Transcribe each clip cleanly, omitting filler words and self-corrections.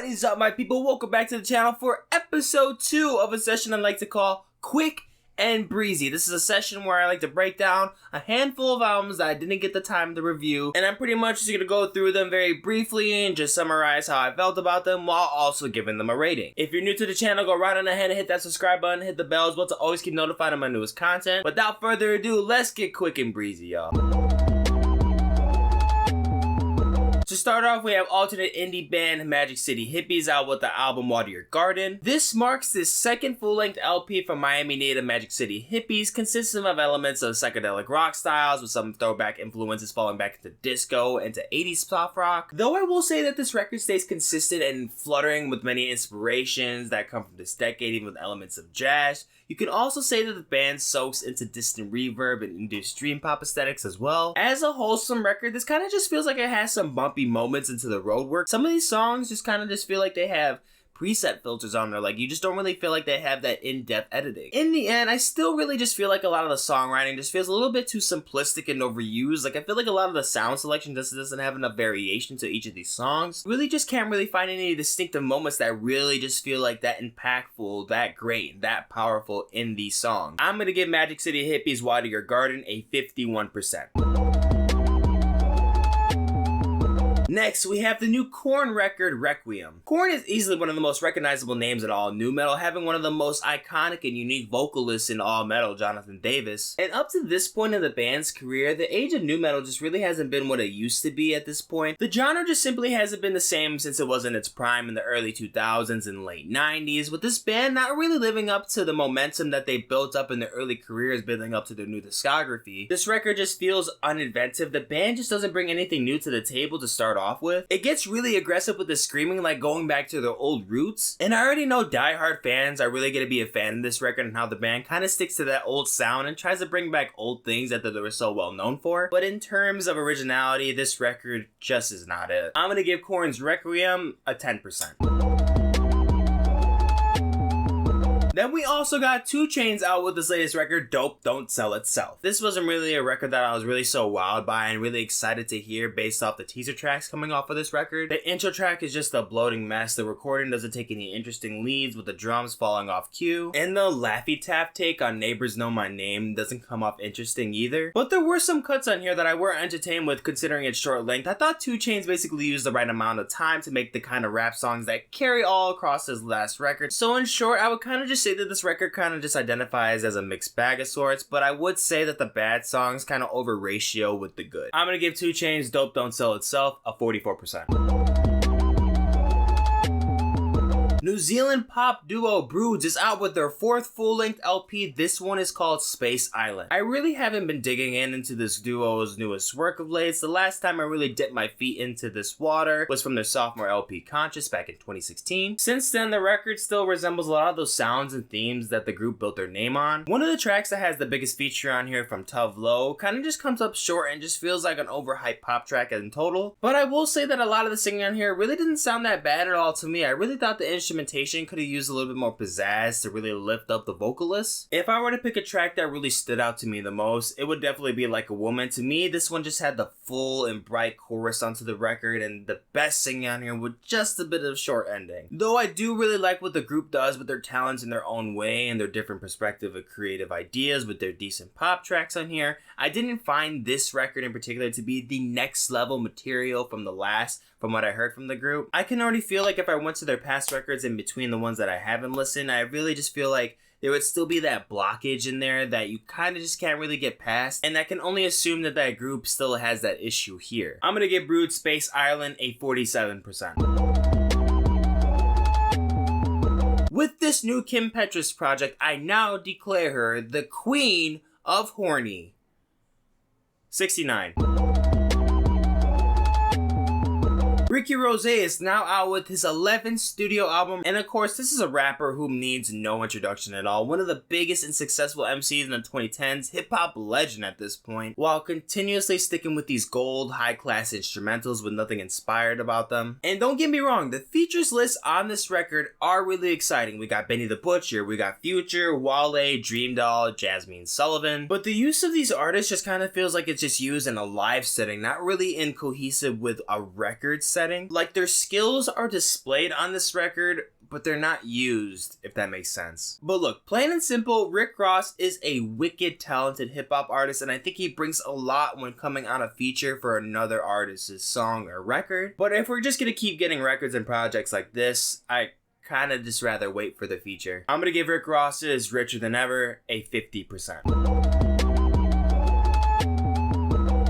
What is up, my people? Welcome back to the channel for episode 2 of a session I like to call Quick and Breezy. This is a session where I like to break down a handful of albums that I didn't get the time to review, and I'm pretty much just going to go through them very briefly and just summarize how I felt about them while also giving them a rating. If you're new to the channel, go right on ahead and hit that subscribe button, hit the bell as well to always keep notified of my newest content. Without further ado, let's get quick and breezy, y'all. To start off, we have alternate indie band Magic City Hippies out with the album Water Your Garden. This marks the second full-length LP from Miami native Magic City Hippies, consisting of elements of psychedelic rock styles with some throwback influences falling back into disco and to 80s soft rock. Though I will say that this record stays consistent and fluttering with many inspirations that come from this decade, even with elements of jazz. You can also say that the band soaks into distant reverb and induced dream pop aesthetics as well. As a wholesome record, this kind of just feels like it has some bumpy moments into the road work. Some of these songs just kind of just feel like they have preset filters on there, like you just don't really feel like they have that in-depth editing. In the end, I still really just feel like a lot of the songwriting just feels a little bit too simplistic and overused. Like I feel like a lot of the sound selection just doesn't have enough variation to each of these songs. Really just can't really find any distinctive moments that really just feel like that impactful, that great, that powerful in these songs. I'm gonna give Magic City Hippies Water Your Garden a 51%. Next, we have the new Korn record, Requiem. Korn is easily one of the most recognizable names in all nu metal, having one of the most iconic and unique vocalists in all metal, Jonathan Davis. And up to this point in the band's career, the age of nu metal just really hasn't been what it used to be at this point. The genre just simply hasn't been the same since it was in its prime in the early 2000s and late 90s, with this band not really living up to the momentum that they built up in their early careers building up to their new discography. This record just feels uninventive. The band just doesn't bring anything new to the table to start off with. It gets really aggressive with the screaming, like going back to their old roots. And I already know diehard fans are really going to be a fan of this record and how the band kind of sticks to that old sound and tries to bring back old things that they were so well known for. But in terms of originality, this record just is not it. I'm going to give Korn's Requiem a 10%. Then we also got 2 Chainz out with this latest record, Dope Don't Sell Itself. This wasn't really a record that I was really so wowed by and really excited to hear based off the teaser tracks coming off of this record. The intro track is just a bloating mess. The recording doesn't take any interesting leads with the drums falling off cue. And the Laffy Taff take on Neighbors Know My Name doesn't come off interesting either. But there were some cuts on here that I were entertained with considering its short length. I thought 2 Chainz basically used the right amount of time to make the kind of rap songs that carry all across his last record. So in short, I would kind of just say that this record kind of just identifies as a mixed bag of sorts, but I would say that the bad songs kind of over ratio with the good. I'm gonna give 2 Chainz Dope Don't Sell Itself a 44%. New Zealand pop duo BROODS is out with their 4th full-length LP. This one is called Space Island. I really haven't been digging into this duo's newest work of late. The last time I really dipped my feet into this water was from their sophomore LP Conscious back in 2016. Since then, the record still resembles a lot of those sounds and themes that the group built their name on. One of the tracks that has the biggest feature on here, From Tough Low, kind of just comes up short and just feels like an overhyped pop track in total. But I will say that a lot of the singing on here really didn't sound that bad at all to me. I really thought the instrumentation could have used a little bit more pizzazz to really lift up the vocalists. If I were to pick a track that really stood out to me the most, it would definitely be Like a Woman. To me, this one just had the full and bright chorus onto the record and the best singing on here with just a bit of short ending. Though I do really like what the group does with their talents in their own way and their different perspective of creative ideas with their decent pop tracks on here, I didn't find this record in particular to be the next level material from what I heard from the group. I can already feel like if I went to their past records in between the ones that I haven't listened, I really just feel like there would still be that blockage in there that you kind of just can't really get past, and I can only assume that that group still has that issue here. I'm gonna give BROODS Space Island a 47%. With this new Kim Petras project, I now declare her the queen of horny. 69. Ricky Rose is now out with his 11th studio album, and of course this is a rapper who needs no introduction at all. One of the biggest and successful MCs in the 2010s, hip-hop legend at this point, while continuously sticking with these gold, high-class instrumentals with nothing inspired about them. And don't get me wrong, the features list on this record are really exciting. We got Benny the Butcher, we got Future, Wale, Dream Doll, Jasmine Sullivan, but the use of these artists just kind of feels like it's just used in a live setting, not really in cohesive with a record set. setting. Like, their skills are displayed on this record, but they're not used, if that makes sense. But look, plain and simple, Rick Ross is a wicked talented hip-hop artist, and I think he brings a lot when coming on a feature for another artist's song or record. But if we're just gonna keep getting records and projects like this, I kinda just rather wait for the feature. I'm gonna give Rick Ross's Richer Than Ever a 50%.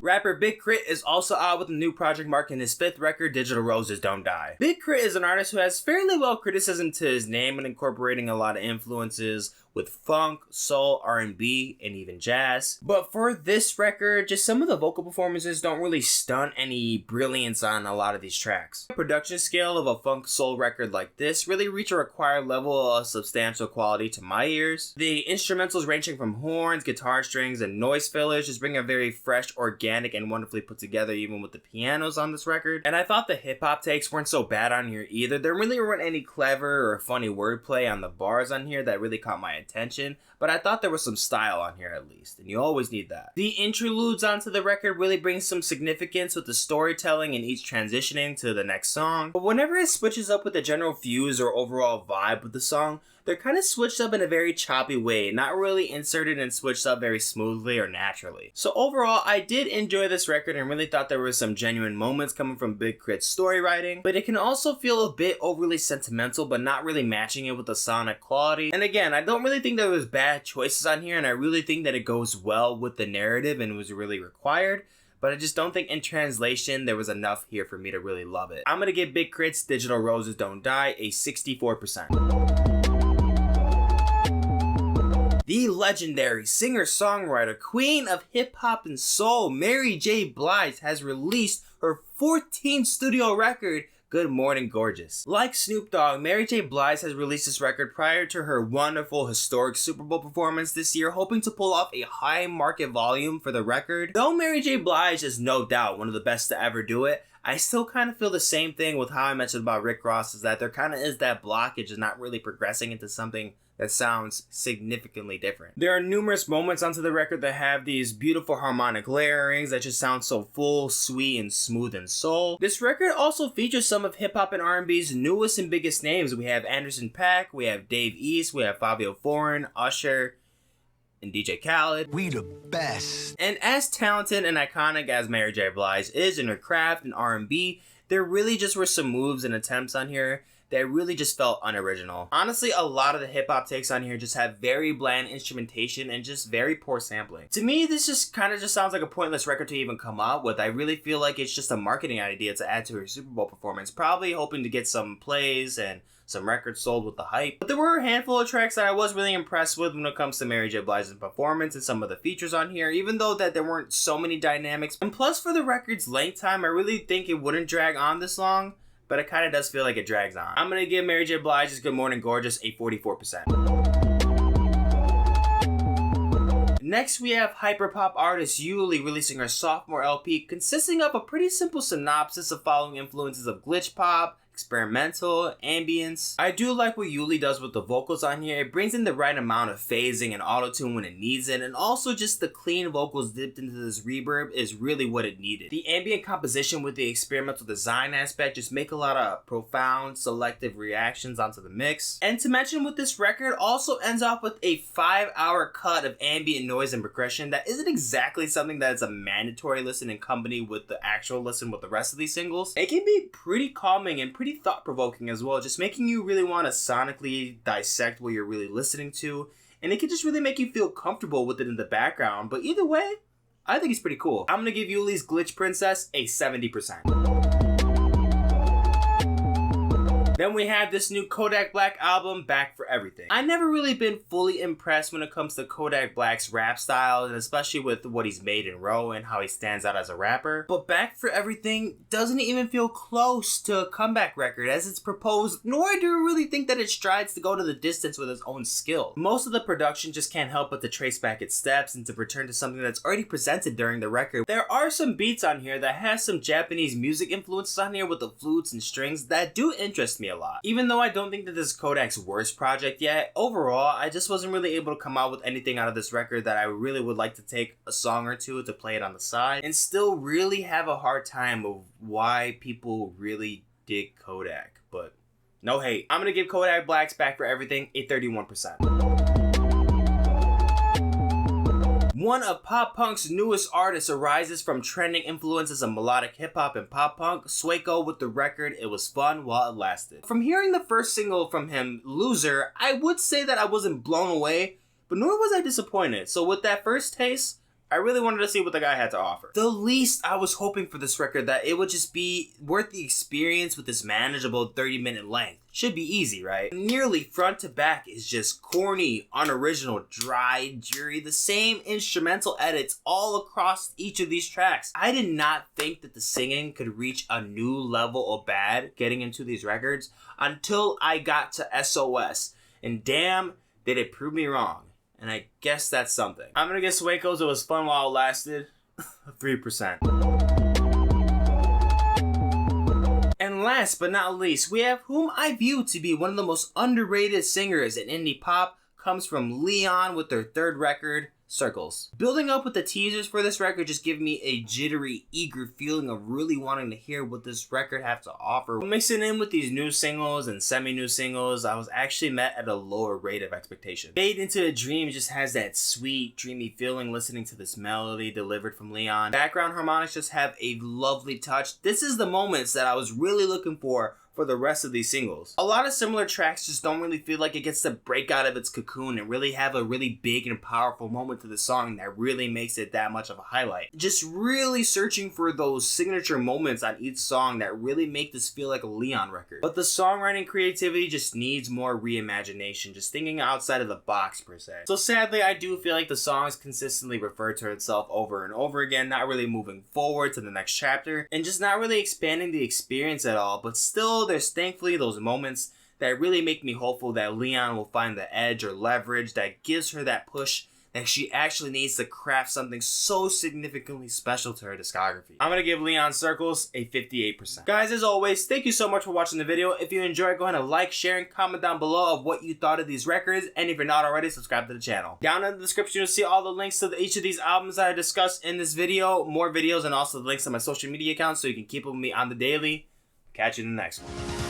Rapper Big K.R.I.T is also out with a new project marking his 5th record, Digital Roses Don't Die. Big K.R.I.T is an artist who has fairly well criticism to his name and incorporating a lot of influences with funk, soul, R&B, and even jazz. But for this record, just some of the vocal performances don't really stunt any brilliance on a lot of these tracks. The production scale of a funk soul record like this really reach a required level of substantial quality to my ears. The instrumentals ranging from horns, guitar strings, and noise fillers just bring a very fresh, organic, and wonderfully put together even with the pianos on this record. And I thought the hip-hop takes weren't so bad on here either. There really weren't any clever or funny wordplay on the bars on here that really caught my attention, but I thought there was some style on here at least, and you always need that. The interludes onto the record really bring some significance with the storytelling and each transitioning to the next song, but whenever it switches up with the general fuse or overall vibe of the song, they're kind of switched up in a very choppy way, not really inserted and switched up very smoothly or naturally. So overall, I did enjoy this record and really thought there were some genuine moments coming from Big K.R.I.T's story writing, but it can also feel a bit overly sentimental but not really matching it with the sonic quality. And again, I don't really think there was bad choices on here, and I really think that it goes well with the narrative and was really required. But I just don't think in translation there was enough here for me to really love it. I'm gonna give Big K.R.I.T's Digital Roses Don't Die a 64%. The legendary singer-songwriter, queen of hip-hop and soul, Mary J. Blige has released her 14th studio record, Good Morning Gorgeous. Like Snoop Dogg, Mary J. Blige has released this record prior to her wonderful historic Super Bowl performance this year, hoping to pull off a high market volume for the record. Though Mary J. Blige is no doubt one of the best to ever do it, I still kind of feel the same thing with how I mentioned about Rick Ross, is that there kind of is that blockage, is not really progressing into something that sounds significantly different. There are numerous moments onto the record that have these beautiful harmonic layerings that just sound so full, sweet, and smooth and soul. This record also features some of hip-hop and R&B's newest and biggest names. We have Anderson .Paak, we have Dave East, we have Fabio Foreign, Usher, and DJ Khaled. We the best. And as talented and iconic as Mary J. Blige is in her craft and R&B, there really just were some moves and attempts on here that really just felt unoriginal. Honestly, a lot of the hip-hop takes on here just have very bland instrumentation and just very poor sampling. To me, this just kind of just sounds like a pointless record to even come out with. I really feel like it's just a marketing idea to add to her Super Bowl performance, probably hoping to get some plays and some records sold with the hype. But there were a handful of tracks that I was really impressed with when it comes to Mary J. Blige's performance and some of the features on here, even though that there weren't so many dynamics. And plus, for the record's length time, I really think it wouldn't drag on this long, but it kind of does feel like it drags on. I'm gonna give Mary J. Blige's Good Morning Gorgeous a 44%. Next, we have hyperpop artist yeule releasing her sophomore LP, consisting of a pretty simple synopsis of following influences of glitch pop, experimental, ambience. I do like what yeule does with the vocals on here. It brings in the right amount of phasing and auto-tune when it needs it, and also just the clean vocals dipped into this reverb is really what it needed. The ambient composition with the experimental design aspect just make a lot of profound, selective reactions onto the mix. And to mention with this record, also ends off with a 5-hour cut of ambient noise and progression that isn't exactly something that is a mandatory listen in company with the actual listen with the rest of these singles. It can be pretty calming and pretty thought-provoking as well, just making you really want to sonically dissect what you're really listening to, and it can just really make you feel comfortable with it in the background. But either way, I think it's pretty cool. I'm gonna give yeule's Glitch Princess a 70%. Then we have this new Kodak Black album, Back for Everything. I've never really been fully impressed when it comes to Kodak Black's rap style, and especially with what he's made in Row and how he stands out as a rapper. But Back for Everything doesn't even feel close to a comeback record as it's proposed, nor do I really think that it strides to go to the distance with its own skill. Most of the production just can't help but to trace back its steps and to return to something that's already presented during the record. There are some beats on here that has some Japanese music influences on here with the flutes and strings that do interest me a lot. Even though I don't think that this is Kodak's worst project yet, overall, I just wasn't really able to come out with anything out of this record that I really would like to take a song or two to play it on the side, and still really have a hard time of why people really dig Kodak. But no hate. I'm gonna give Kodak Black's Back for Everything a 31%. One of pop punk's newest artists arises from trending influences of melodic hip hop and pop punk, Sueco with the record It Was Fun While It Lasted. From hearing the first single from him, Loser, I would say that I wasn't blown away, but nor was I disappointed. So with that first taste, I really wanted to see what the guy had to offer. The least I was hoping for this record that it would just be worth the experience with this manageable 30-minute length. Should be easy, right? Nearly front to back is just corny, unoriginal, dry, dreary, the same instrumental edits all across each of these tracks. I did not think that the singing could reach a new level of bad getting into these records until I got to SOS. And damn, did it prove me wrong. And I guess that's something. I'm gonna get Sueco's It Was Fun While It Lasted 3%. And last but not least, we have whom I view to be one of the most underrated singers in indie pop, comes from LÉON with their third record, Circles. Building up with the teasers for this record just give me a jittery, eager feeling of really wanting to hear what this record has to offer. Mixing in with these new singles and semi-new singles, I was actually met at a lower rate of expectation. Fade Into a Dream just has that sweet, dreamy feeling listening to this melody delivered from LÉON. Background harmonics just have a lovely touch. This is the moments that I was really looking for the rest of these singles. A lot of similar tracks just don't really feel like it gets to break out of its cocoon and really have a really big and powerful moment to the song that really makes it that much of a highlight. Just really searching for those signature moments on each song that really make this feel like a LÉON record. But the songwriting creativity just needs more reimagination, just thinking outside of the box per se. So sadly, I do feel like the songs consistently refer to itself over and over again, not really moving forward to the next chapter, and just not really expanding the experience at all, but still there's thankfully those moments that really make me hopeful that LÉON will find the edge or leverage that gives her that push that she actually needs to craft something so significantly special to her discography. I'm gonna give LÉON Circles a 58%. Guys, as always, thank you so much for watching the video. If you enjoyed, go ahead and like, share, and comment down below of what you thought of these records, and if you're not already, subscribe to the channel. Down in the description, you'll see all the links to each of these albums that I discussed in this video, more videos, and also the links to my social media accounts so you can keep up with me on the daily. Catch you in the next one.